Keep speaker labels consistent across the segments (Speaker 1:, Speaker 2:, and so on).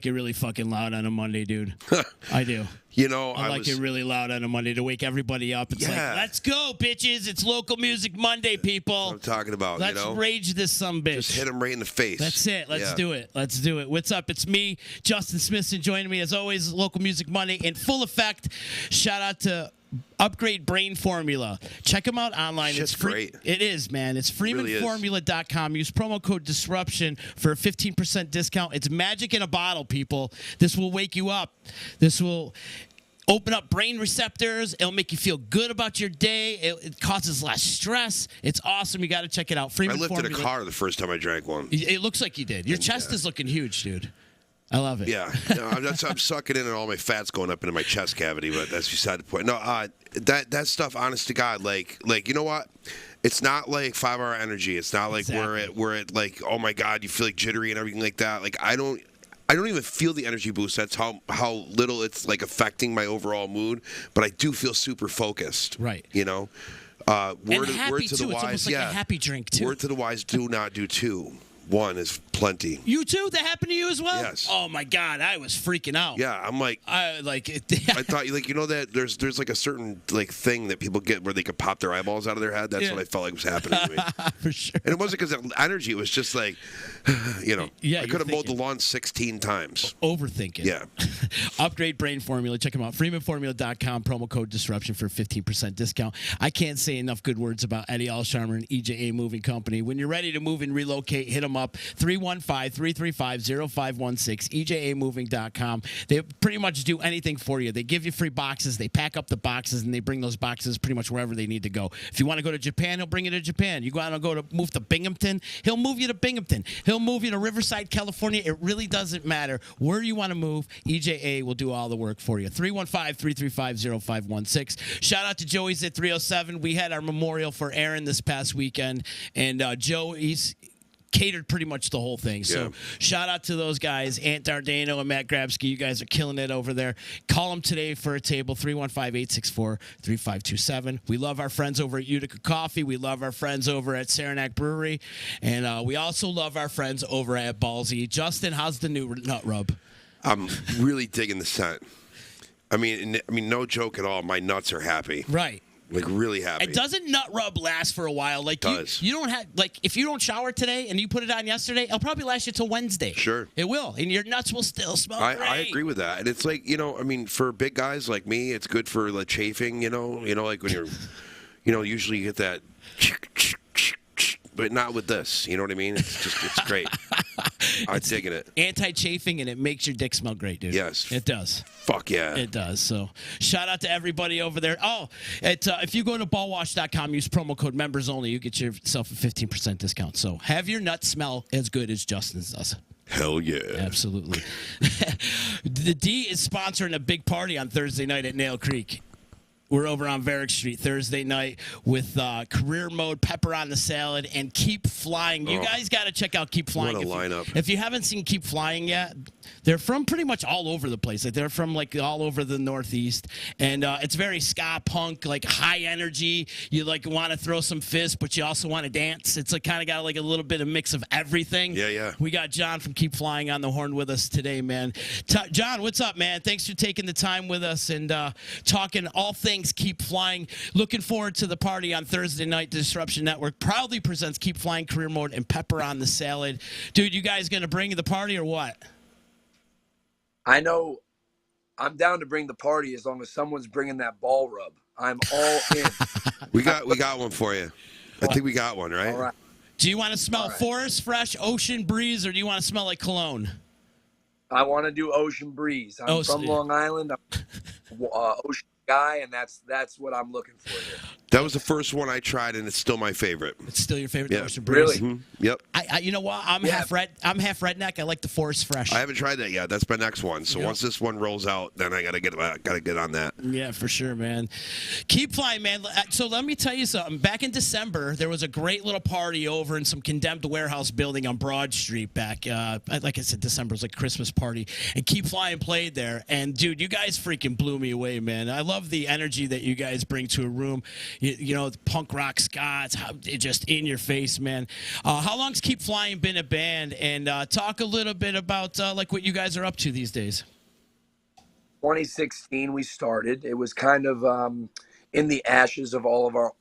Speaker 1: like it really fucking loud on a Monday, dude. I do.
Speaker 2: You know,
Speaker 1: I like it really loud on a Monday to wake everybody up. It's like, let's go, bitches. It's Local Music Monday, people.
Speaker 2: That's what I'm talking about.
Speaker 1: Let's rage this sumbitch.
Speaker 2: Just hit them right in the face.
Speaker 1: That's it. Let's do it. Let's do it. What's up? It's me, Justin Smithson, joining me as always. Local Music Monday in full effect. Shout out to Upgrade Brain Formula. Check them out online.
Speaker 2: Shit's
Speaker 1: it's free.
Speaker 2: Great.
Speaker 1: It is, man. It's freemanformula.com. Use promo code Disruption for a 15% discount. It's magic in a bottle, people. This will wake you up. This will open up brain receptors. It'll make you feel good about your day. It causes less stress. It's awesome. You got to check it out.
Speaker 2: I lifted a car the first time I drank one.
Speaker 1: It looks like you did. Your chest is looking huge, dude. I love it.
Speaker 2: Yeah, I'm sucking in and all my fat's going up into my chest cavity, but that's beside the point. No, that stuff, honest to God, like you know what? It's not like 5 Hour Energy. It's not like we're at like, oh my God, you feel like jittery and everything like that. Like I don't even feel the energy boost. That's how little it's like affecting my overall mood. But I do feel super focused.
Speaker 1: Right.
Speaker 2: You know.
Speaker 1: Word to the wise. It's almost like a happy drink too.
Speaker 2: Word to the wise: do not do 2. 1 is plenty.
Speaker 1: You too? That happened to you as well?
Speaker 2: Yes.
Speaker 1: Oh my God, I was freaking out.
Speaker 2: Yeah, I'm like,
Speaker 1: I like it.
Speaker 2: I thought, like, you know that there's like a certain like thing that people get where they could pop their eyeballs out of their head. That's what I felt like was happening to me.
Speaker 1: For sure.
Speaker 2: And it wasn't because of energy. It was just like, you know, I could have mowed the lawn 16 times.
Speaker 1: Overthinking.
Speaker 2: Yeah.
Speaker 1: Upgrade Brain Formula. Check them out. freemanformula.com. Promo code Disruption for 15% discount. I can't say enough good words about Eddie Alsharmer and EJA Moving Company. When you're ready to move and relocate, hit them up. 315-335-0516. EJAmoving.com. They pretty much do anything for you. They give you free boxes. They pack up the boxes, and they bring those boxes pretty much wherever they need to go. If you want to go to Japan, he'll bring you to Japan. You want to move to Binghamton, he'll move you to Binghamton. He'll move you to Riverside, California. It really doesn't matter where you want to move. EJA will do all the work for you. 315-335-0516. Shout out to Joey's at 307. We had our memorial for Aaron this past weekend, and Joey's catered pretty much the whole thing. So shout out to those guys, Ant Dardano and Matt Grabsky. You guys are killing it over there. Call them today for a table, 315-864-3527. We love our friends over at Utica Coffee. We love our friends over at Saranac Brewery. And we also love our friends over at Ballsy. Justin, how's the new nut rub?
Speaker 2: I'm really digging the scent. I mean, no joke at all. My nuts are happy.
Speaker 1: Right.
Speaker 2: Like, really happy.
Speaker 1: It doesn't nut rub last for a while. Like, you don't have, like, if you don't shower today and you put it on yesterday, it'll probably last you till Wednesday.
Speaker 2: Sure.
Speaker 1: It will. And your nuts will still smell great.
Speaker 2: I agree with that. And it's like, you know, I mean, for big guys like me, it's good for like chafing, you know, like when you're, you know, usually you get that, but not with this. You know what I mean? It's great. I'm digging it.
Speaker 1: Anti-chafing, and it makes your dick smell great, dude.
Speaker 2: Yes.
Speaker 1: It does.
Speaker 2: Fuck yeah.
Speaker 1: It does. So shout out to everybody over there. Oh, if you go to ballwash.com, use promo code members only, you get yourself a 15% discount. So have your nuts smell as good as Justin's does.
Speaker 2: Hell yeah.
Speaker 1: Absolutely. The D is sponsoring a big party on Thursday night at Nail Creek. We're over on Varick Street Thursday night with Career Mode, Pepper on the Salad, and Keep Flying. You guys got to check out Keep Flying.
Speaker 2: What a lineup.
Speaker 1: If you haven't seen Keep Flying yet, they're from pretty much all over the place. Like, they're from like all over the Northeast, and it's very ska punk, like high energy. You like want to throw some fists, but you also want to dance. It's like kind of got like a little bit of mix of everything.
Speaker 2: Yeah.
Speaker 1: We got John from Keep Flying on the horn with us today, man. John, what's up, man? Thanks for taking the time with us and talking all things Keep Flying. Looking forward to the party on Thursday night. The Disruption Network proudly presents Keep Flying, Career Mode, and Pepper on the Salad. Dude, you guys going to bring the party or what?
Speaker 3: I know I'm down to bring the party as long as someone's bringing that ball rub. I'm all in.
Speaker 2: We got one for you. I think we got one, right?
Speaker 3: All right.
Speaker 1: Do you want to smell forest fresh, ocean breeze, or do you want to smell like cologne?
Speaker 3: I want to do ocean breeze. I'm from Long Island. I'm ocean guy, and that's what I'm looking for here.
Speaker 2: That was the first one I tried, and it's still my favorite.
Speaker 1: It's still your favorite?
Speaker 2: Yeah.
Speaker 1: Ocean breeze?
Speaker 3: Really?
Speaker 2: Mm-hmm. Yep.
Speaker 1: You know what? I'm half redneck. I like the forest fresh.
Speaker 2: I haven't tried that yet. That's my next one. So once this one rolls out, then I gotta get on that.
Speaker 1: Yeah, for sure, man. Keep Flying, man. So let me tell you something. Back in December, there was a great little party over in some condemned warehouse building on Broad Street. Back, like I said, December was like a Christmas party, and Keep Flying played there. And dude, you guys freaking blew me away, man. I love the energy that you guys bring to a room. you know, punk rock ska. It's just in your face, man. How long's Keep Flying been a band? And talk a little bit about like what you guys are up to these days.
Speaker 3: 2016 we started. It was kind of in the ashes of all of our.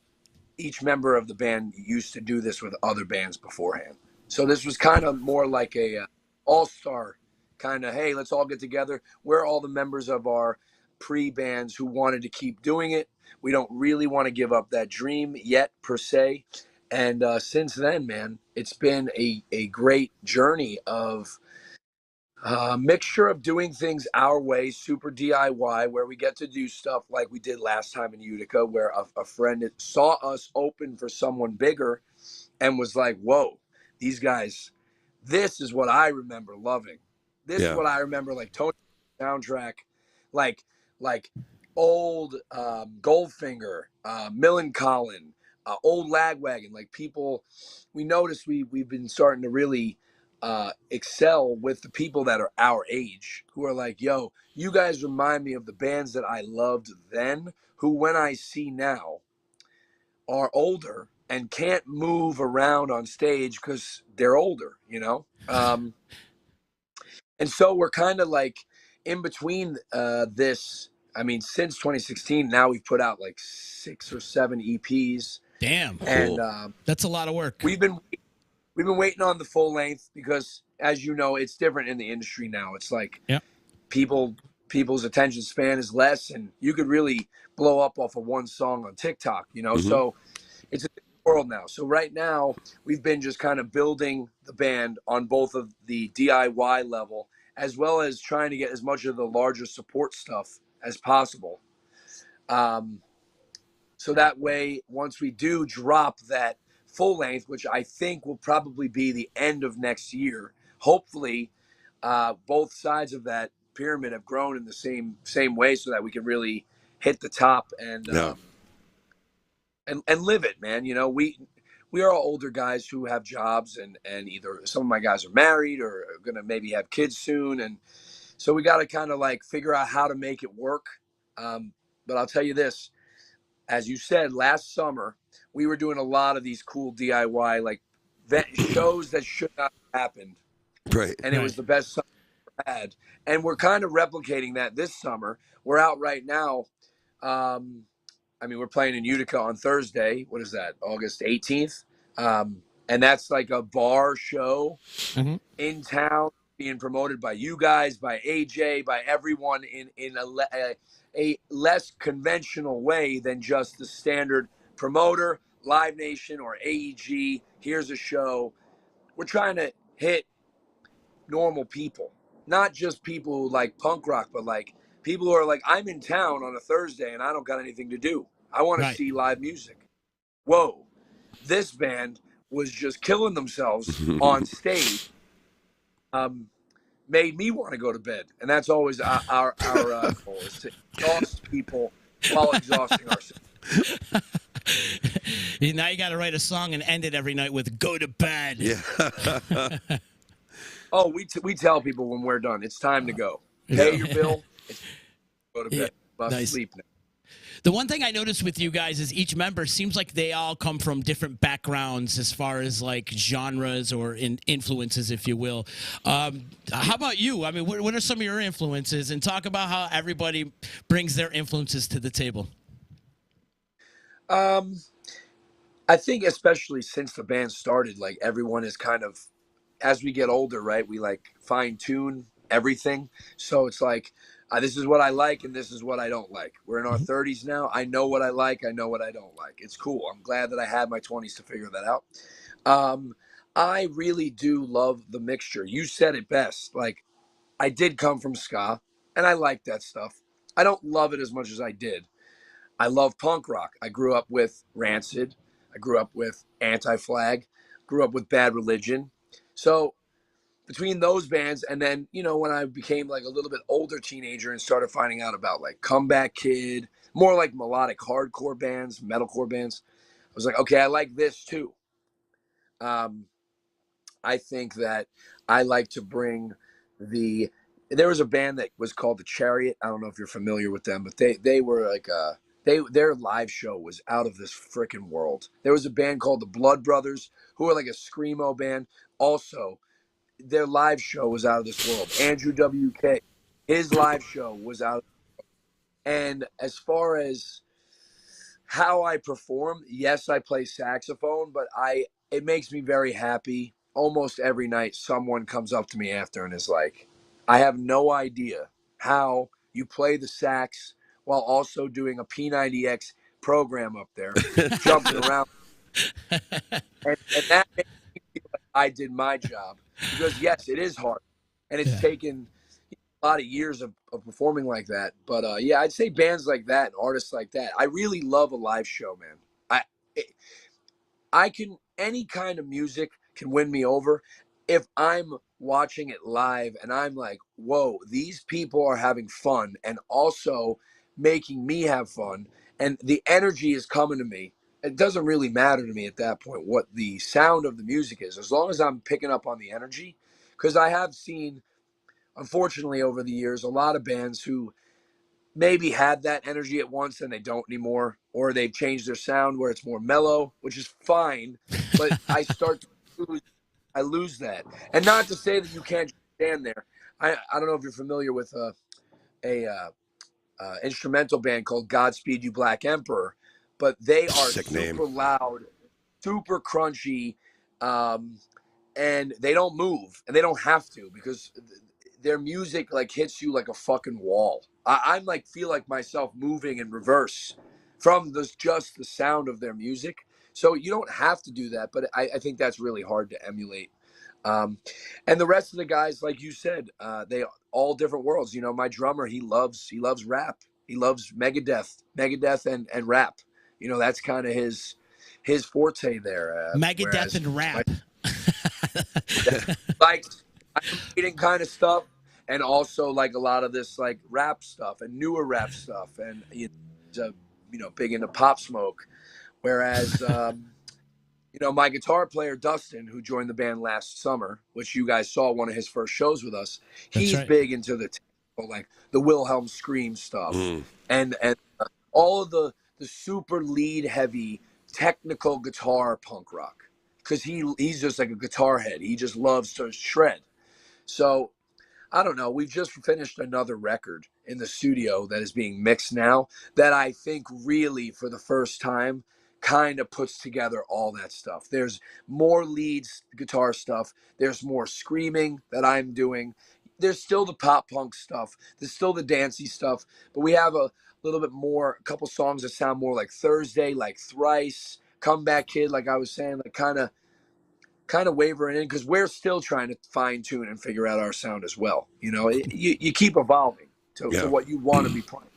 Speaker 3: Each member of the band used to do this with other bands beforehand. So this was kind of more like a all-star kind of, hey, let's all get together. We're all the members of our pre-bands who wanted to keep doing it. We don't really want to give up that dream yet, per se. And since then, man, it's been a great journey of mixture of doing things our way, super DIY, where we get to do stuff like we did last time in Utica, where a friend saw us open for someone bigger and was like, whoa, these guys, this is what I remember loving. This is what I remember, like Tony soundtrack, like old Goldfinger, Millencolin, old Lagwagon. Like people, we noticed we've been starting to really excel with the people that are our age, who are like, yo, you guys remind me of the bands that I loved then, who when I see now are older and can't move around on stage because they're older, you know? And so we're kind of like in between this. I mean, since 2016, now we've put out like 6 or 7 EPs.
Speaker 1: Damn.
Speaker 3: And
Speaker 1: that's a lot of work.
Speaker 3: We've been waiting on the full length because, as you know, it's different in the industry now. It's like people's attention span is less, and you could really blow up off of one song on TikTok, you know? So it's a different world now. So right now we've been just kind of building the band on both of the DIY level, as well as trying to get as much of the larger support stuff as possible. So that way, once we do drop that full length, which I think will probably be the end of next year, hopefully both sides of that pyramid have grown in the same way, so that we can really hit the top and live it, man. You know, we are all older guys who have jobs, and either some of my guys are married or are gonna maybe have kids soon, and so we got to kind of like figure out how to make it work. But I'll tell you this, as you said, last summer we were doing a lot of these cool DIY like shows that should not have happened,
Speaker 2: right?
Speaker 3: And it was the best summer we had, and we're kind of replicating that this summer. We're out right now. I mean, we're playing in Utica on Thursday. What is that? August 18th. And that's like a bar show in town, being promoted by you guys, by AJ, by everyone in a less conventional way than just the standard promoter, Live Nation or AEG. Here's a show. We're trying to hit normal people, not just people who like punk rock, but like people who are like, I'm in town on a Thursday and I don't got anything to do. I want to see live music. Whoa, this band was just killing themselves on stage. Made me want to go to bed, and that's always our goal, is to exhaust people while exhausting ourselves.
Speaker 1: Now you got to write a song and end it every night with "Go to bed."
Speaker 2: Yeah.
Speaker 3: Oh, we tell people when we're done, it's time to go. Pay your bill. Go to bed. Nice. Sleep now.
Speaker 1: The one thing I noticed with you guys is each member seems like they all come from different backgrounds as far as like genres or influences, if you will. How about you? I mean, what are some of your influences? And talk about how everybody brings their influences to the table.
Speaker 3: I think especially since the band started, like everyone is kind of, as we get older, right, we like fine tune everything. So it's like, this is what I like and this is what I don't like. We're in our 30s now. I know what I like. I know what I don't like. It's cool. I'm glad that I had my 20s to figure that out. I really do love the mixture. You said it best. Like, I did come from ska, and I like that stuff. I don't love it as much as I did. I love punk rock. I grew up with Rancid. I grew up with Anti-Flag. Grew up with Bad Religion. So between those bands, and then, you know, when I became like a little bit older teenager and started finding out about like Comeback Kid, more like melodic hardcore bands, metalcore bands, I was like, okay, I like this too. I think that I like to bring there was a band that was called The Chariot. I don't know if you're familiar with them, but they were like their live show was out of this freaking world. There was a band called the Blood Brothers who are like a screamo band. Also, their live show was out of this world. Andrew WK, his live show was out. And as far as how I perform, yes, I play saxophone, but it makes me very happy. Almost every night, someone comes up to me after and is like, I have no idea how you play the sax while also doing a P90X program up there, jumping around. And that makes me feel like I did my job. Because, yes, it is hard. And it's taken a lot of years of performing like that. But, yeah, I'd say bands like that and artists like that. I really love a live show, man. Any kind of music can win me over if I'm watching it live and I'm like, whoa, these people are having fun and also making me have fun. And the energy is coming to me. It doesn't really matter to me at that point what the sound of the music is, as long as I'm picking up on the energy. Because I have seen, unfortunately, over the years, a lot of bands who maybe had that energy at once and they don't anymore, or they've changed their sound where it's more mellow, which is fine, but I lose that. And not to say that you can't stand there. I don't know if you're familiar with a instrumental band called Godspeed You Black Emperor, but they are
Speaker 2: Sick
Speaker 3: super
Speaker 2: name.
Speaker 3: loud, super crunchy, and they don't move, and they don't have to, because their music like hits you like a fucking wall. I'm like feel like myself moving in reverse from just the sound of their music. So you don't have to do that, but I think that's really hard to emulate. And the rest of the guys, like you said, they all different worlds. You know, my drummer, he loves rap. He loves Megadeth and rap. You know, that's kind of his forte there.
Speaker 1: Megadeth and rap.
Speaker 3: Like reading kind of stuff, and also like a lot of this like rap stuff and newer rap stuff, and big into Pop Smoke. Whereas my guitar player Dustin, who joined the band last summer, which you guys saw one of his first shows with us, he's big into the like the Wilhelm scream stuff, and all of the super lead heavy technical guitar punk rock, because he's just like a guitar head. He just loves to shred. So I don't know. We've just finished another record in the studio that is being mixed now that I think really for the first time kind of puts together all that stuff. There's more leads, guitar stuff. There's more screaming that I'm doing. There's still the pop punk stuff. There's still the dancey stuff. But we have a little bit more, a couple songs that sound more like Thursday, like Thrice, Comeback Kid, like I was saying, like kind of wavering in, because we're still trying to fine tune and figure out our sound as well. You know, you keep evolving to what you want to be playing.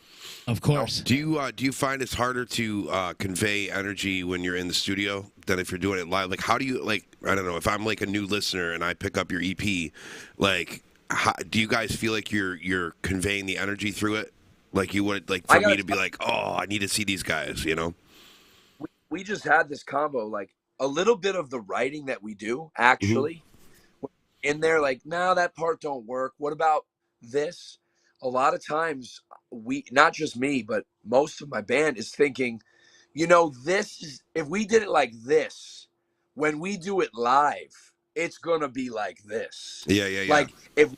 Speaker 1: Of course.
Speaker 2: Do you find it's harder to convey energy when you're in the studio than if you're doing it live? Like, how do you, like, I don't know, if I'm like a new listener and I pick up your EP, like, do you guys feel like you're conveying the energy through it? Like you would, like, for me to be like, oh, I need to see these guys, you know?
Speaker 3: We just had this combo, like a little bit of the writing that we do actually in there, like, no, that part don't work. What about this? A lot of times not just me, but most of my band is thinking, this is, if we did it like this, when we do it live, it's going to be like this.
Speaker 2: Yeah.
Speaker 3: Like if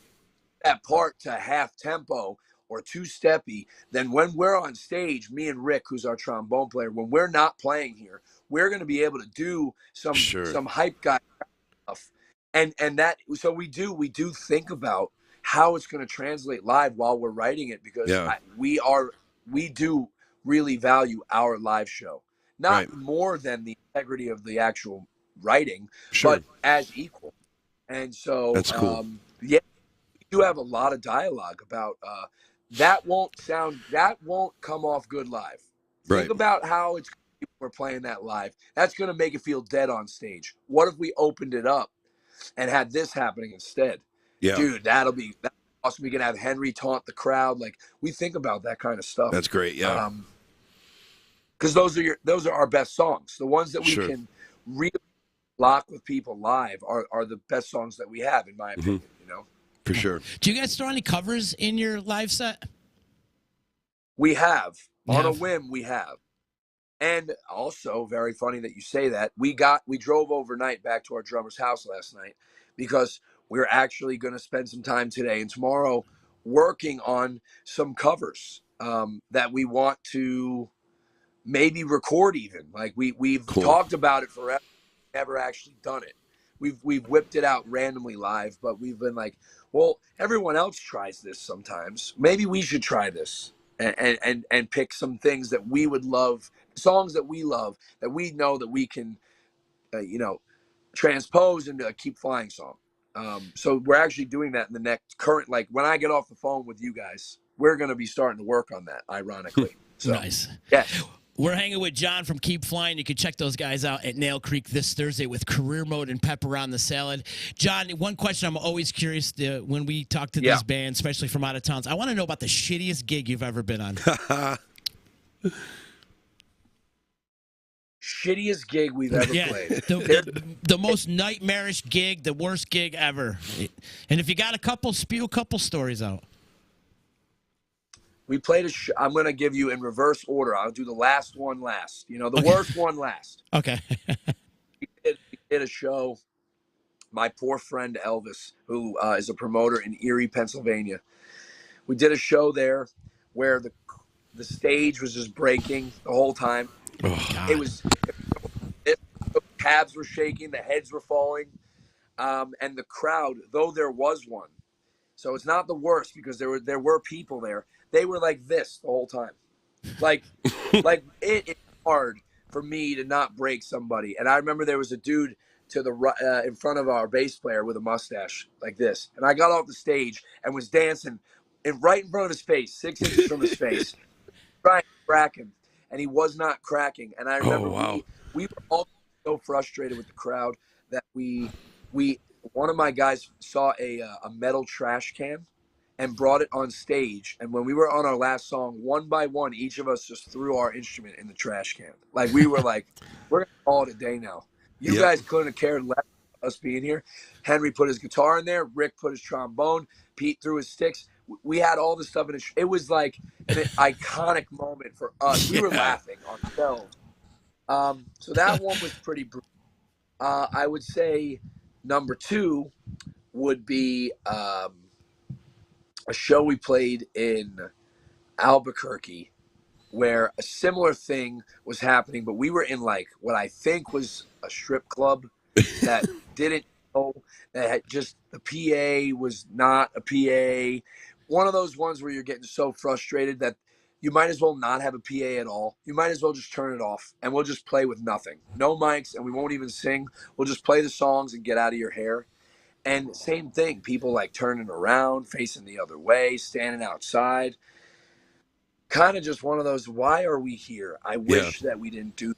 Speaker 3: that part to half tempo or two-steppy, then when we're on stage, me and Rick, who's our trombone player, when we're not playing here, we're going to be able to do some hype guy stuff. And that, so we do think about how it's going to translate live while we're writing it, because we do really value our live show, not more than the integrity of the actual writing, but as equal. And so
Speaker 2: that's cool.
Speaker 3: We do have a lot of dialogue about that won't come off good live. Think about how we're playing that live. That's going to make it feel dead on stage. What if we opened it up and had this happening instead?
Speaker 2: Yeah.
Speaker 3: Dude, that'll be awesome. We can have Henry taunt the crowd. Like, we think about that kind of stuff.
Speaker 2: That's great. Yeah.
Speaker 3: Because those are our best songs. The ones that we can really lock with people live are the best songs that we have, in my opinion.
Speaker 2: For sure.
Speaker 1: Do you guys throw any covers in your live set?
Speaker 3: We have. On a whim, we have. And also, very funny that you say that. We drove overnight back to our drummer's house last night because we're actually going to spend some time today and tomorrow working on some covers that we want to maybe record even. Like we've talked about it forever, never actually done it. We've whipped it out randomly live, but we've been like, well, everyone else tries this sometimes. Maybe we should try this and pick some things that we would love, songs that we love, that we know that we can, transpose into a Keep Flying song. So we're actually doing that in the next like when I get off the phone with you guys, we're going to be starting to work on that, ironically. So,
Speaker 1: nice.
Speaker 3: Yes.
Speaker 1: We're hanging with John from Keep Flying. You can check those guys out at Nail Creek this Thursday with Career Mode and Pepper on the Salad. John, one question I'm always curious when we talk to these bands, especially from out of towns. I want to know about the shittiest gig you've ever been on.
Speaker 3: Shittiest gig we've ever played.
Speaker 1: The most nightmarish gig, the worst gig ever. And if you got a couple, spew a couple stories out.
Speaker 3: We played I'm going to give you in reverse order. I'll do the last one last. The worst one last.
Speaker 1: Okay.
Speaker 3: we did a show. My poor friend Elvis, who is a promoter in Erie, Pennsylvania. We did a show there where the stage was just breaking the whole time.
Speaker 1: Oh, God.
Speaker 3: It was the cabs were shaking, the heads were falling, and the crowd, though there was one. So it's not the worst because there were people there. They were like this the whole time. Like it's hard for me to not break somebody. And I remember there was a dude to the in front of our bass player with a mustache like this. And I got off the stage and was dancing right in front of his face, 6 inches from his face, trying to crack him. And he was not cracking. And I remember we were all so frustrated with the crowd that one of my guys saw a metal trash can and brought it on stage. And when we were on our last song, one by one, each of us just threw our instrument in the trash can. Like we were like, we're going to call it a day now. You guys couldn't have cared less about us being here. Henry put his guitar in there. Rick put his trombone. Pete threw his sticks. We had all this stuff in it. It was like an iconic moment for us. We were laughing ourselves. So that one was pretty brutal. I would say number 2 would be a show we played in Albuquerque where a similar thing was happening, but we were in like what I think was a strip club that didn't know that had just the PA was not a PA. One of those ones where you're getting so frustrated that you might as well not have a PA at all. You might as well just turn it off and we'll just play with nothing. No mics, and we won't even sing. We'll just play the songs and get out of your hair. And same thing, people like turning around, facing the other way, standing outside. Kind of just one of those, why are we here? I wish that we didn't do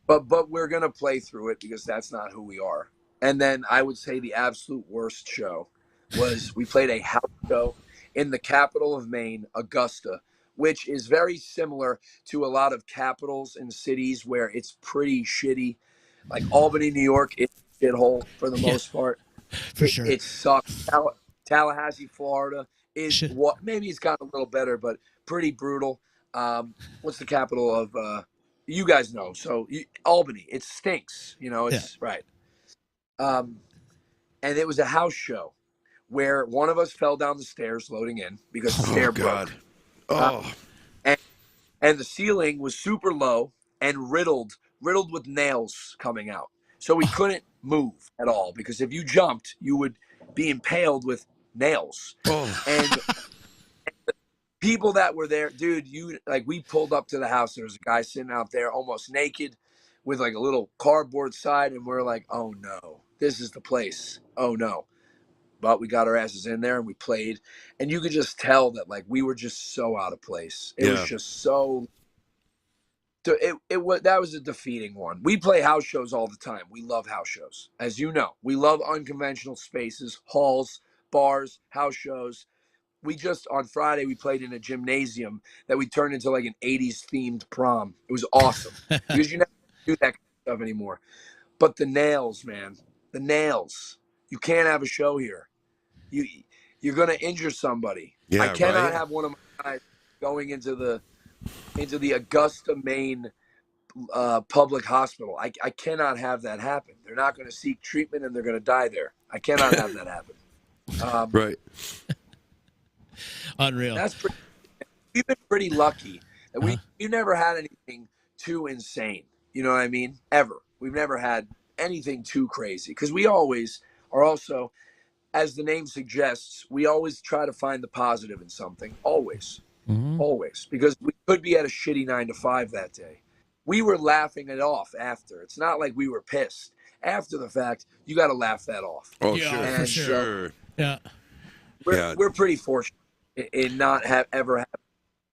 Speaker 3: that. But we're going to play through it because that's not who we are. And then I would say the absolute worst show was we played a house show in the capital of Maine, Augusta, which is very similar to a lot of capitals and cities where it's pretty shitty. Like Albany, New York, it's a shithole for the most part.
Speaker 1: For sure.
Speaker 3: It sucks. Tallahassee, Florida is what maybe it's gotten a little better, but pretty brutal. What's the capital of you guys know? So Albany, it stinks. It's right. And it was a house show where one of us fell down the stairs loading in because the stair broke. And the ceiling was super low and riddled with nails coming out. So we couldn't move at all because if you jumped, you would be impaled with nails. And the people that were there, dude, we pulled up to the house. There was a guy sitting out there almost naked with like a little cardboard side. And we're like, oh no, this is the place. Oh no. But we got our asses in there and we played. And you could just tell that like we were just so out of place. It was just so... That was a defeating one. We play house shows all the time. We love house shows. As you know, we love unconventional spaces, halls, bars, house shows. On Friday, we played in a gymnasium that we turned into like an 80s themed prom. It was awesome because you never do that kind of stuff anymore. But the nails, man, the nails. You can't have a show here. You're going to injure somebody. I cannot have one of my guys going into the into the Augusta, Maine public hospital. I cannot have that happen. They're not going to seek treatment and they're going to die there. I cannot have that happen.
Speaker 2: Right.
Speaker 1: Unreal.
Speaker 3: We've been pretty lucky that we've never had anything too insane. You know what I mean? Ever. We've never had anything too crazy because we always are also, as the name suggests, we always try to find the positive in something. Always. Always. Because we could be at a shitty 9 to 5 that day. We were laughing it off after. It's not like we were pissed. After the fact, you got to laugh that off.
Speaker 2: Oh,
Speaker 1: Yeah,
Speaker 2: sure.
Speaker 1: for
Speaker 2: For
Speaker 1: sure.
Speaker 2: sure.
Speaker 1: Yeah.
Speaker 3: We're pretty fortunate in not ever have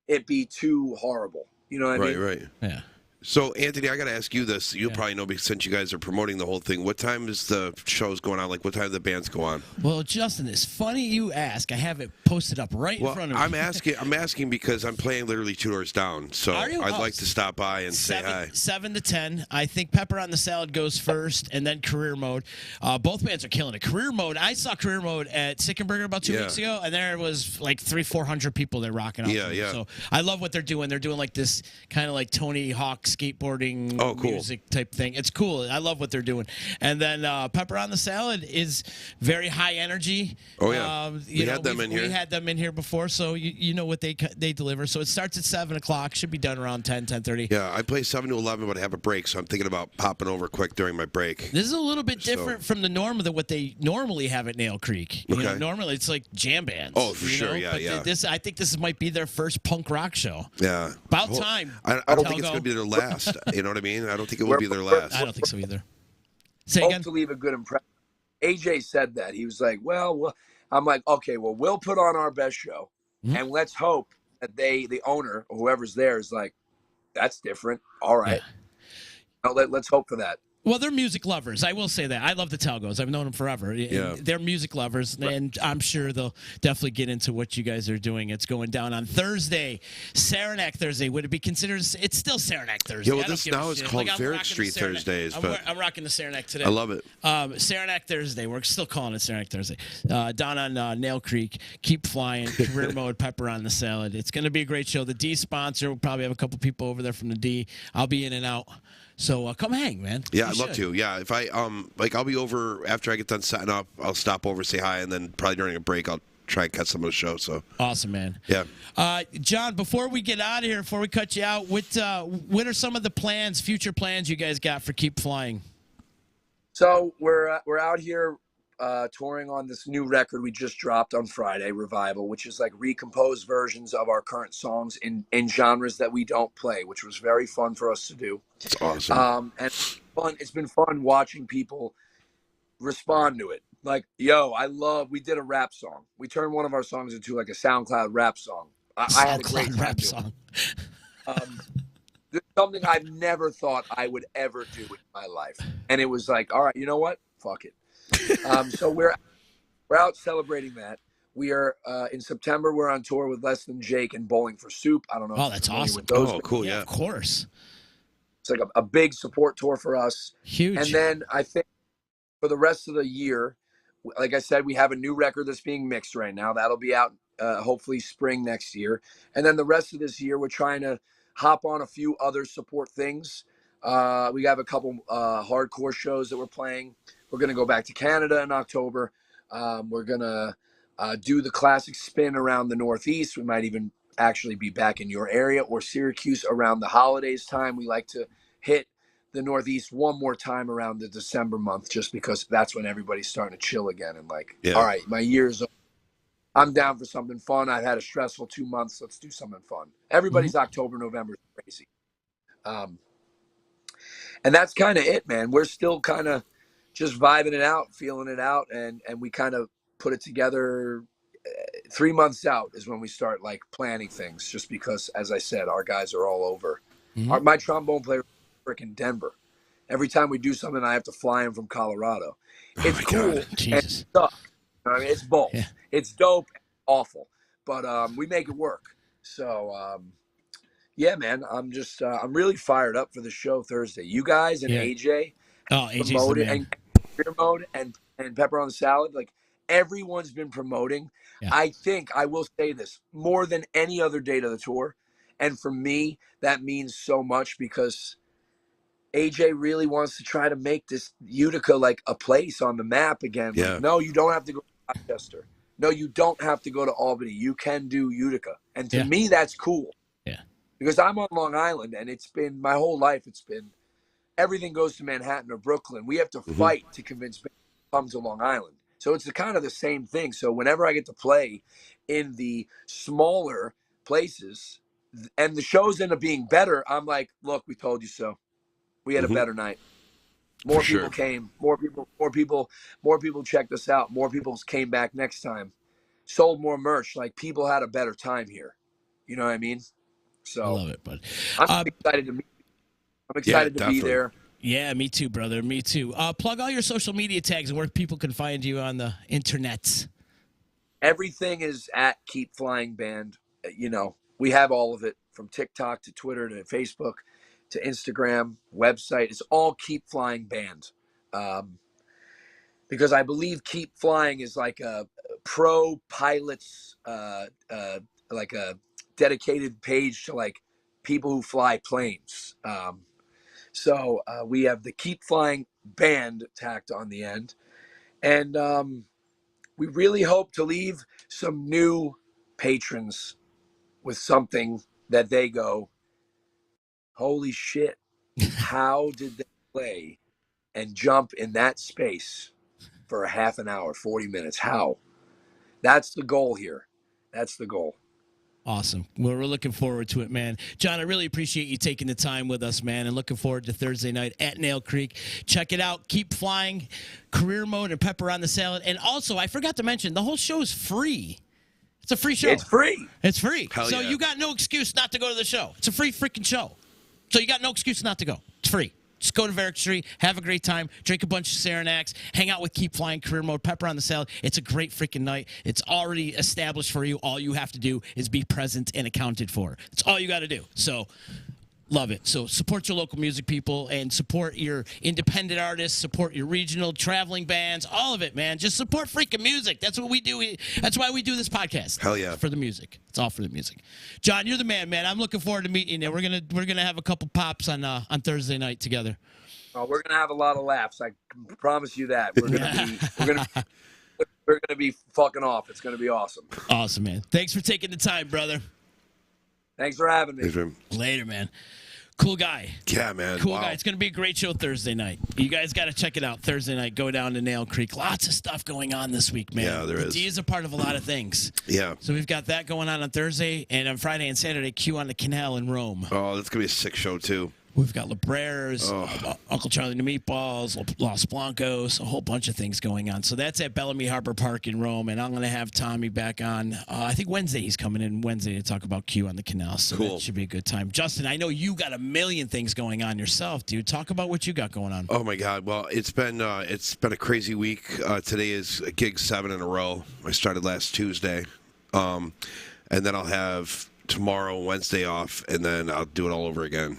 Speaker 3: it be too horrible. You know what I mean?
Speaker 2: Right.
Speaker 1: Yeah.
Speaker 2: So, Anthony, I got to ask you this. You'll probably know because since you guys are promoting the whole thing. What time is the shows going on? Like, what time do the bands go on?
Speaker 1: Well, Justin, it's funny you ask. I have it posted up right in front of me.
Speaker 2: I'm asking because I'm playing literally 2 doors down. So
Speaker 1: Are you?
Speaker 2: I'd like to stop by and say hi.
Speaker 1: 7 to 10. I think Pepper on the Salad goes first, and then Career Mode. Both bands are killing it. Career Mode, I saw Career Mode at Sickenburger about 2 weeks ago, and there was like 300-400 people there rocking out.
Speaker 2: Yeah.
Speaker 1: So I love what they're doing. They're doing like this kind of like Tony Hawk skateboarding music type thing. It's cool. I love what they're doing. And then Pepper on the Salad is very high energy.
Speaker 2: Oh, yeah. We had them in here
Speaker 1: before, so you know what they deliver. So it starts at 7 o'clock. Should be done around 10:30.
Speaker 2: Yeah, I play 7 to 11, but I have a break, so I'm thinking about popping over quick during my break.
Speaker 1: This is a little bit different from the norm of what they normally have at Nail Creek. You know, normally it's like jam bands.
Speaker 2: Oh, for sure.
Speaker 1: But I think this might be their first punk rock show.
Speaker 2: Yeah.
Speaker 1: About time.
Speaker 2: I don't think it's going to be their last. You know what I mean? I don't think it will be their last.
Speaker 1: I don't think so either. Say again?
Speaker 3: Hope to leave a good impression. AJ said that. He was like, well, I'm like, okay, well, we'll put on our best show. And let's hope that the owner or whoever's there is like, that's different. All right. Yeah. Let's hope for that.
Speaker 1: Well, they're music lovers. I will say that. I love the Talgos. I've known them forever.
Speaker 2: Yeah.
Speaker 1: They're music lovers, and I'm sure they'll definitely get into what you guys are doing. It's going down on Thursday, Saranac Thursday. Would it be considered? It's still Saranac Thursday.
Speaker 2: Yeah, well, this now is called Ferret Street Thursdays.
Speaker 1: I'm rocking the Saranac today.
Speaker 2: I love it.
Speaker 1: Saranac Thursday. We're still calling it Saranac Thursday. Down on Nail Creek. Keep flying. Career Mode. Pepper on the Salad. It's going to be a great show. The D sponsor. We'll probably have a couple people over there from the D. I'll be in and out. So come hang, man.
Speaker 2: Yeah, I'd love to. Yeah, if I I'll be over after I get done setting up. I'll stop over, say hi, and then probably during a break I'll try and catch some of the show. So
Speaker 1: awesome, man.
Speaker 2: Yeah.
Speaker 1: John, before we get out of here, before we cut you out, what are some of the future plans you guys got for Keep Flying?
Speaker 3: So we're out here touring on this new record we just dropped on Friday, Revival, which is like recomposed versions of our current songs in genres that we don't play, which was very fun for us to do.
Speaker 2: It's awesome.
Speaker 3: And it's been fun watching people respond to it. Like, we did a rap song. We turned one of our songs into like a SoundCloud rap song. I had a great rap song. There's something I've never thought I would ever do in my life. And it was like, all right, you know what? Fuck it. So we're out celebrating that. We are in September. We're on tour with Less Than Jake and Bowling for Soup. I don't know.
Speaker 1: Oh, that's awesome.
Speaker 3: With those
Speaker 2: cool. Yeah,
Speaker 1: of course.
Speaker 3: It's like a big support tour for us.
Speaker 1: Huge.
Speaker 3: And then I think for the rest of the year, like I said, we have a new record that's being mixed right now. That'll be out hopefully spring next year. And then the rest of this year, we're trying to hop on a few other support things. We have a couple hardcore shows that we're playing. We're going to go back to Canada in October. We're going to do the classic spin around the Northeast. We might even actually be back in your area or Syracuse around the holidays time. We like to hit the Northeast one more time around the December month, just because that's when everybody's starting to chill again. And all right, my year's over. I'm down for something fun. I've had a stressful 2 months. Let's do something fun. Everybody's October, November is crazy. And that's kind of it, man. We're still kind of just vibing it out, feeling it out. And we kind of put it together 3 months out is when we start like planning things, just because, as I said, our guys are all over. My trombone player is freaking Denver. Every time we do something, I have to fly him from Colorado. It's cool. And it sucks. I mean, it's both. Yeah. It's dope, and awful, but we make it work. So, yeah, man, I'm really fired up for the show Thursday. You guys and AJ, promoted, and Career Mode and Pepper on the Salad, like everyone's been promoting. Yeah. I think I will say this more than any other date of the tour. And for me, that means so much because AJ really wants to try to make this Utica like a place on the map again.
Speaker 2: Yeah.
Speaker 3: Like, no, you don't have to go to Rochester. No, you don't have to go to Albany. You can do Utica. And to me, that's cool.
Speaker 1: Yeah.
Speaker 3: Because I'm on Long Island, and it's been my whole life. It's been everything goes to Manhattan or Brooklyn. We have to fight to convince people to come to Long Island. So it's kind of the same thing. So whenever I get to play in the smaller places and the shows end up being better, I'm like, look, we told you so. We had a better night. More people came. More people checked us out. More people came back next time. Sold more merch. Like, people had a better time here. You know what I mean? So
Speaker 1: I love it, bud.
Speaker 3: I'm excited to meet. I'm excited to be there.
Speaker 1: Yeah, me too, brother. Me too. Plug all your social media tags and where people can find you on the internet.
Speaker 3: Everything is at Keep Flying Band. You know, we have all of it from TikTok to Twitter to Facebook to Instagram, website. It's all Keep Flying Band. Because I believe Keep Flying is like a pro pilots, like a dedicated page to like people who fly planes. So we have the Keep Flying Band tacked on the end. And we really hope to leave some new patrons with something that they go, holy shit, how did they play and jump in that space for a half an hour, 40 minutes? How? That's the goal here. That's the goal.
Speaker 1: Awesome. Well, we're looking forward to it, man. John, I really appreciate you taking the time with us, man, and looking forward to Thursday night at Nail Creek. Check it out. Keep Flying, Career Mode, and Pepper on the Salad. And also, I forgot to mention, the whole show is free. It's a free show.
Speaker 3: It's free.
Speaker 1: It's free.
Speaker 2: Hell
Speaker 1: so
Speaker 2: yeah.
Speaker 1: you got no excuse not to go to the show. It's a free freaking show. So you got no excuse not to go. It's free. Just go to Varick Street, have a great time, drink a bunch of Saranaks, hang out with Keep Flying, Career Mode, Pepper on the Salad. It's a great freaking night. It's already established for you. All you have to do is be present and accounted for. It's all you got to do. So love it. So support your local music people and support your independent artists, support your regional traveling bands, all of it, man. Just support freaking music. That's what we do. That's why we do this podcast.
Speaker 2: Hell yeah.
Speaker 1: It's for the music. It's all for the music. John, you're the man, man. I'm looking forward to meeting you. We're gonna have a couple pops on Thursday night together.
Speaker 3: Oh, we're gonna have a lot of laughs. I can promise you that. We're gonna be fucking off. It's gonna be awesome.
Speaker 1: Awesome, man. Thanks for taking the time, brother.
Speaker 3: Thanks for having me.
Speaker 1: Later, man. Cool guy.
Speaker 2: Yeah, man.
Speaker 1: Cool guy. It's going to be a great show Thursday night. You guys got to check it out Thursday night. Go down to Nail Creek. Lots of stuff going on this week, man.
Speaker 2: Yeah, there is.
Speaker 1: D is a part of a lot of things.
Speaker 2: Yeah.
Speaker 1: So we've got that going on Thursday, and on Friday and Saturday, Q on the Canal in Rome.
Speaker 2: Oh, that's going to be a sick show, too.
Speaker 1: We've got Libraire's, Uncle Charlie and the Meatballs, Los Blancos, a whole bunch of things going on. So that's at Bellamy Harbor Park in Rome, and I'm going to have Tommy back on. I think Wednesday he's coming in Wednesday to talk about Q on the Canal. So
Speaker 2: cool.
Speaker 1: That should be a good time. Justin, I know you got a million things going on yourself, dude. Talk about what you got going on.
Speaker 2: Oh my God! Well, it's been a crazy week. Today is gig 7 in a row. I started last Tuesday, and then I'll have tomorrow, Wednesday off, and then I'll do it all over again.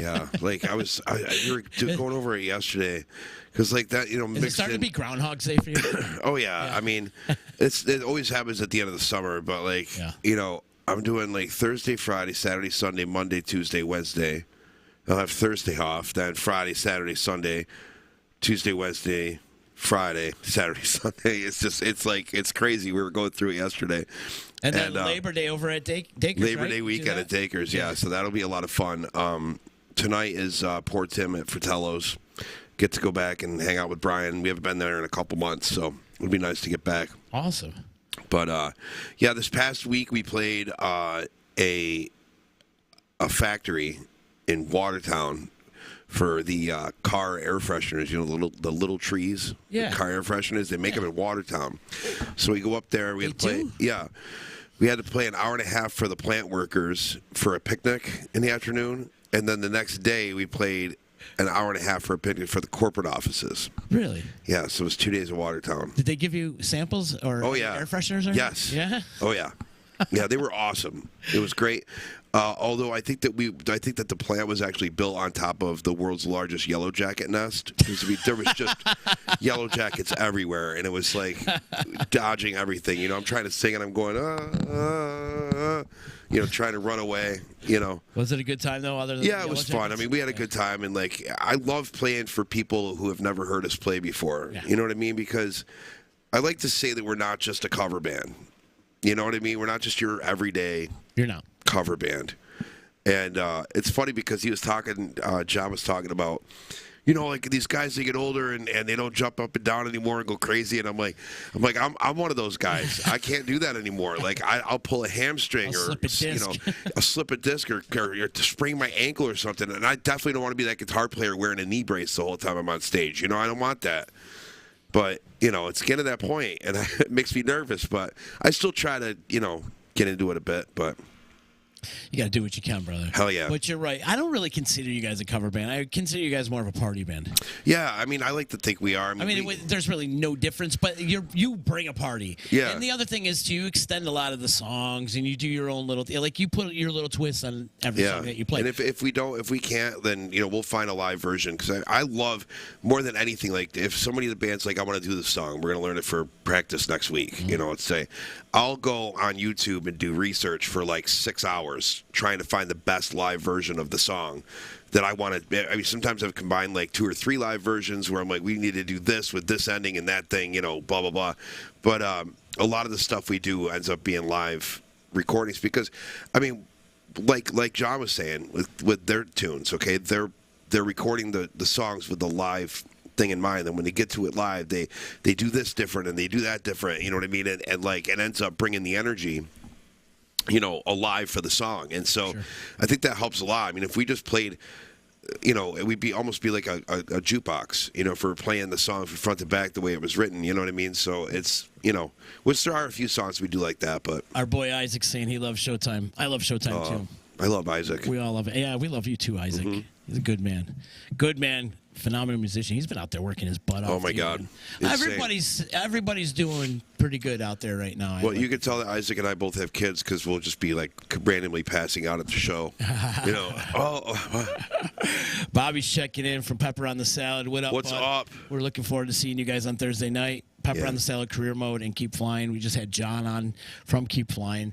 Speaker 2: Yeah, like we were going over it yesterday, because like that,
Speaker 1: Is it starting to be Groundhog's Day for you?
Speaker 2: Oh yeah. I mean, it always happens at the end of the summer, but like I'm doing like Thursday, Friday, Saturday, Sunday, Monday, Tuesday, Wednesday. I'll have Thursday off, then Friday, Saturday, Sunday, Tuesday, Wednesday, Friday, Saturday, Sunday. It's crazy. We were going through it yesterday.
Speaker 1: And then Labor Day over at Dakers,
Speaker 2: Labor
Speaker 1: right?
Speaker 2: Day weekend at Dakers, yeah. So that'll be a lot of fun. Tonight is Poor Tim at Fratello's. Get to go back and hang out with Brian. We haven't been there in a couple months, so it'd be nice to get back.
Speaker 1: Awesome.
Speaker 2: But this past week we played a factory in Watertown for the car air fresheners, the little trees,
Speaker 1: yeah,
Speaker 2: car air fresheners. They make them in Watertown. So we go up there. We had to play. Yeah, we had to play an hour and a half for the plant workers for a picnic in the afternoon, and then the next day we played an hour and a half for a picnic for the corporate offices.
Speaker 1: Really?
Speaker 2: Yeah. So it was 2 days in Watertown.
Speaker 1: Did they give you samples or air fresheners? Or
Speaker 2: yes.
Speaker 1: Yeah.
Speaker 2: Oh yeah. Yeah, they were awesome. It was great. Although I think that the plant was actually built on top of the world's largest yellow jacket nest. Because there was just yellow jackets everywhere, and it was like dodging everything. You know, I'm trying to sing and I'm going, you know, trying to run away. You know.
Speaker 1: Was it a good time though? Other than
Speaker 2: yeah, it was fun. I mean, we had a good time, and like I love playing for people who have never heard us play before. Yeah. You know what I mean? Because I like to say that we're not just a cover band. You know what I mean? We're not just your everyday cover band. And it's funny because he was talking, John was talking about, you know, like these guys, they get older and they don't jump up and down anymore and go crazy. And I'm like, I'm one of those guys. I can't do that anymore. Like I'll pull a hamstring or you know, I'll slip a disc or sprain my ankle or something. And I definitely don't want to be that guitar player wearing a knee brace the whole time I'm on stage. You know, I don't want that. But, you know, it's getting to that point, and it makes me nervous. But I still try to, you know, get into it a bit. But
Speaker 1: you got to do what you can, brother.
Speaker 2: Hell yeah.
Speaker 1: But you're right. I don't really consider you guys a cover band. I consider you guys more of a party band.
Speaker 2: Yeah, I mean, I like to think we are.
Speaker 1: I mean, there's really no difference, but you bring a party.
Speaker 2: Yeah.
Speaker 1: And the other thing is, you extend a lot of the songs, and you do your own little, like you put your little twist on every song that you play.
Speaker 2: And if we can't, then, you know, we'll find a live version. Because I love, more than anything, like if somebody in the band's like, I want to do this song, we're going to learn it for practice next week. Mm-hmm. You know, let's say, I'll go on YouTube and do research for like 6 hours trying to find the best live version of the song that I want to. I mean, sometimes I've combined like 2 or 3 live versions where I'm like, we need to do this with this ending and that thing, you know, blah, blah, blah. But a lot of the stuff we do ends up being live recordings because, I mean, like John was saying with their tunes, okay, they're recording the songs with the live thing in mind. And when they get to it live, they do this different and they do that different, you know what I mean? And like, it ends up bringing the energy, you know, alive for the song. And so I think that helps a lot. I mean, if we just played, you know, it would almost be like a jukebox, you know, if we're playing the song from front to back the way it was written, you know what I mean? So it's, you know, which there are a few songs we do like that, but.
Speaker 1: Our boy Isaac's saying he loves Showtime. I love Showtime too.
Speaker 2: I love Isaac.
Speaker 1: We all love it. Yeah, we love you too, Isaac. Mm-hmm. He's a good man. Good man. Phenomenal musician. He's been out there working his butt off.
Speaker 2: Oh my God!
Speaker 1: Everybody's doing pretty good out there right now.
Speaker 2: Well, you can tell that Isaac and I both have kids because we'll just be like randomly passing out at the show. You know.
Speaker 1: Bobby's checking in from Pepper on the Salad.
Speaker 2: What's up?
Speaker 1: We're looking forward to seeing you guys on Thursday night. Pepper on the Salad, Career Mode, and Keep Flying. We just had John on from Keep Flying.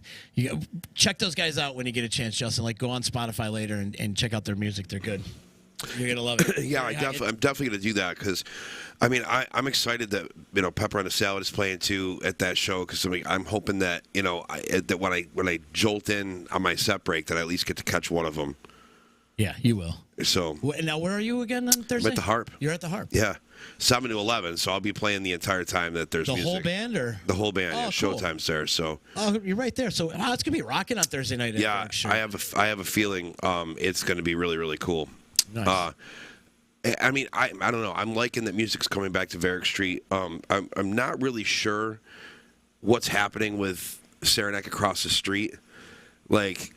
Speaker 1: Check those guys out when you get a chance, Justin. Like, go on Spotify later and check out their music. They're good. You're gonna love it.
Speaker 2: Yeah, I'm definitely gonna do that because, I mean, I'm excited that, you know, Pepper on the Salad is playing too at that show because I'm hoping that, you know, that when I jolt in on my set break that I at least get to catch one of them.
Speaker 1: Yeah, you will.
Speaker 2: So
Speaker 1: now, where are you again on Thursday?
Speaker 2: I'm at the Harp.
Speaker 1: You're at the Harp.
Speaker 2: Yeah, 7 to 11. So I'll be playing the entire time that there's music.
Speaker 1: The whole band, or
Speaker 2: the whole band?
Speaker 1: Oh,
Speaker 2: yeah,
Speaker 1: cool.
Speaker 2: Showtime's there. So
Speaker 1: you're right there. So it's gonna be rocking on Thursday night.
Speaker 2: Yeah, I have a feeling it's gonna be really, really cool.
Speaker 1: Nice.
Speaker 2: I mean, I don't know. I'm liking that music's coming back to Varick Street. I'm not really sure what's happening with Saranac across the street. Like,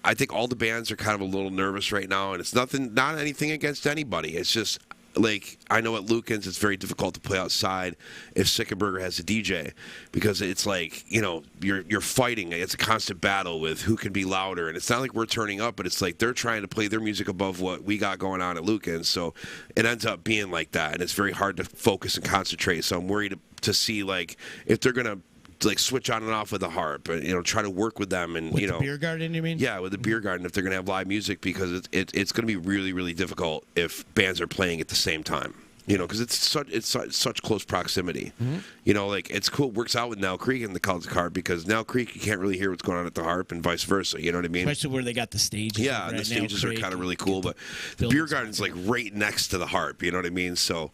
Speaker 2: I think all the bands are kind of a little nervous right now, and it's not anything against anybody. It's just like, I know at Lucan's it's very difficult to play outside if Sickenberger has a DJ because it's like, you know, you're fighting. It's a constant battle with who can be louder, and it's not like we're turning up, but it's like they're trying to play their music above what we got going on at Lucan's, so it ends up being like that, and it's very hard to focus and concentrate. So I'm worried to see like if they're gonna like switch on and off with the Harp, and, you know, try to work with them, and
Speaker 1: with
Speaker 2: you know,
Speaker 1: the beer garden, you mean?
Speaker 2: Yeah, with the beer garden, if they're gonna have live music, because it's gonna be really, really difficult if bands are playing at the same time. You know, because it's such close proximity. Mm-hmm. You know, like, it's cool. It works out with Nell Creek and the Celtic Harp because Nell Creek, you can't really hear what's going on at the Harp, and vice versa. You know what I mean?
Speaker 1: Especially where they got the stages.
Speaker 2: Yeah, and the stages are kind of really cool. But the beer garden's like right next to the Harp. You know what I mean? So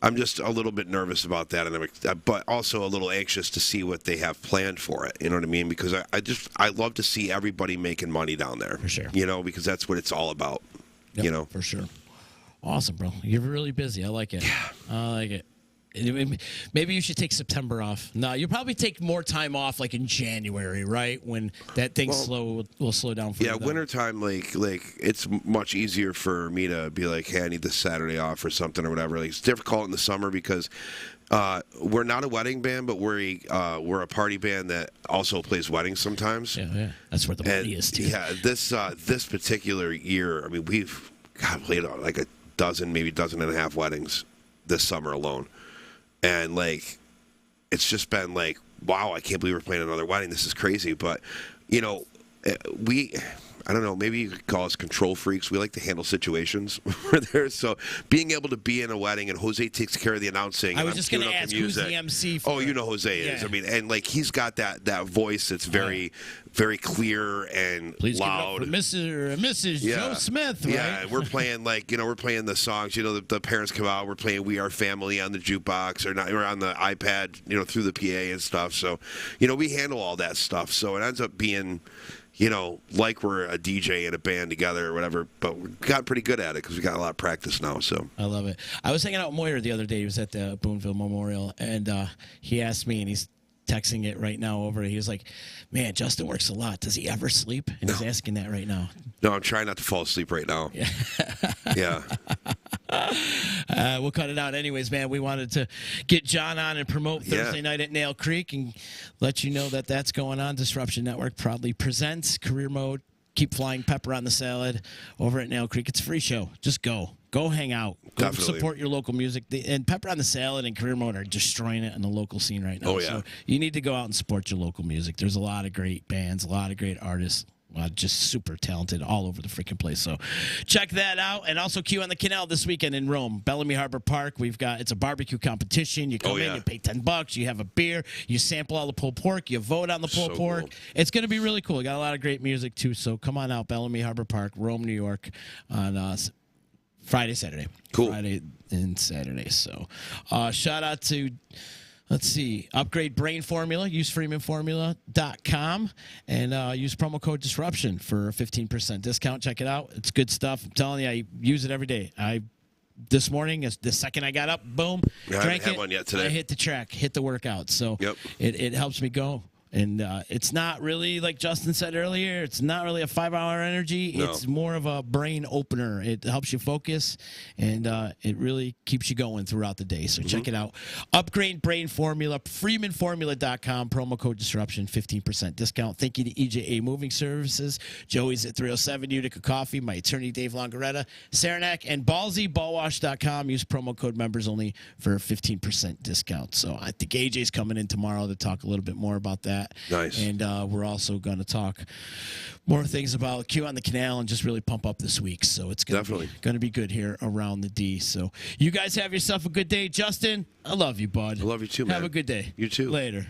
Speaker 2: I'm just a little bit nervous about that, and but also a little anxious to see what they have planned for it. You know what I mean? Because I love to see everybody making money down there.
Speaker 1: For sure.
Speaker 2: You know, because that's what it's all about.
Speaker 1: Yep,
Speaker 2: you know,
Speaker 1: for sure. Awesome, bro. You're really busy. I like it.
Speaker 2: Yeah.
Speaker 1: I like it. Maybe you should take September off. No, you'll probably take more time off, like in January, right? When that thing will slow down for you.
Speaker 2: Yeah, wintertime, like it's much easier for me to be like, hey, I need this Saturday off or something or whatever. Like, it's difficult in the summer because we're not a wedding band, but we're a party band that also plays weddings sometimes.
Speaker 1: Yeah, that's where the money is too.
Speaker 2: Yeah, this particular year, I mean, we've played like a dozen, maybe dozen and a half weddings this summer alone. And, like, it's just been like, wow, I can't believe we're playing another wedding. This is crazy. But, you know, I don't know, maybe you could call us control freaks. We like to handle situations. We're there. So being able to be in a wedding and Jose takes care of the announcing.
Speaker 1: I was just going to ask who's the MC for
Speaker 2: you know Jose is. I mean, and, like, he's got that voice that's very, very clear and
Speaker 1: Please
Speaker 2: loud.
Speaker 1: Give it up for Mrs. Joe Smith, right?
Speaker 2: Yeah, we're playing, like, we're playing the songs. The parents come out. We're playing We Are Family on the jukebox or on the iPad, through the PA and stuff. So, we handle all that stuff. So it ends up being, like we're a DJ in a band together or whatever. But we got pretty good at it because we got a lot of practice now. So
Speaker 1: I love it. I was hanging out with Moyer the other day. He was at the Boonville Memorial, and he asked me, and he's texting it right now over. He was like, man, Justin works a lot. Does he ever sleep? And he's asking that right now.
Speaker 2: No, I'm trying not to fall asleep right now. Yeah.
Speaker 1: We'll cut it out anyways, man. We wanted to get John on and promote Thursday night at Nail Creek and let you know that that's going on. Disruption Network proudly presents Career Mode. Keep flying pepper on the salad over at Nail Creek. It's a free show. Just go. Go hang out. Go
Speaker 2: Definitely.
Speaker 1: Support your local music. And Pepper on the Salad and Career Mode are destroying it in the local scene right now.
Speaker 2: Oh, yeah.
Speaker 1: So you need to go out and support your local music. There's a lot of great bands, a lot of great artists. Just super talented all over the freaking place. So check that out. And also Q on the Canal this weekend in Rome. Bellamy Harbor Park. It's a barbecue competition. You come in, you pay $10. You have a beer. You sample all the pulled pork. You vote on the pulled pork. Cool. It's going to be really cool. We got a lot of great music, too. So come on out. Bellamy Harbor Park, Rome, New York on Friday, Saturday.
Speaker 2: Cool.
Speaker 1: Friday and Saturday. So shout out to... Let's see. Upgrade Brain Formula. Use freemanformula.com and use promo code Disruption for a 15% discount. Check it out. It's good stuff. I'm telling you, I use it every day. This morning, the second I got up, boom,
Speaker 2: I
Speaker 1: drank
Speaker 2: haven't had
Speaker 1: it.
Speaker 2: one yet today.
Speaker 1: I hit the track, hit the workout. So it helps me go. And it's not really, like Justin said earlier, it's not really a 5-hour energy. No. It's more of a brain opener. It helps you focus, and it really keeps you going throughout the day. So check it out. Upgrade Brain Formula, freemanformula.com, promo code Disruption, 15% discount. Thank you to EJA Moving Services, Joey's at 307 Utica Coffee, my attorney Dave Longaretta, Saranac, and Ballsy, ballwash.com. Use promo code members only for a 15% discount. So I think AJ's coming in tomorrow to talk a little bit more about that.
Speaker 2: Nice.
Speaker 1: And we're also going to talk more things about Q on the Canal and just really pump up this week. So it's going to be good here around the D. So you guys have yourself a good day. Justin, I love you, bud.
Speaker 2: I love you too, man.
Speaker 1: Have a good day.
Speaker 2: You too.
Speaker 1: Later.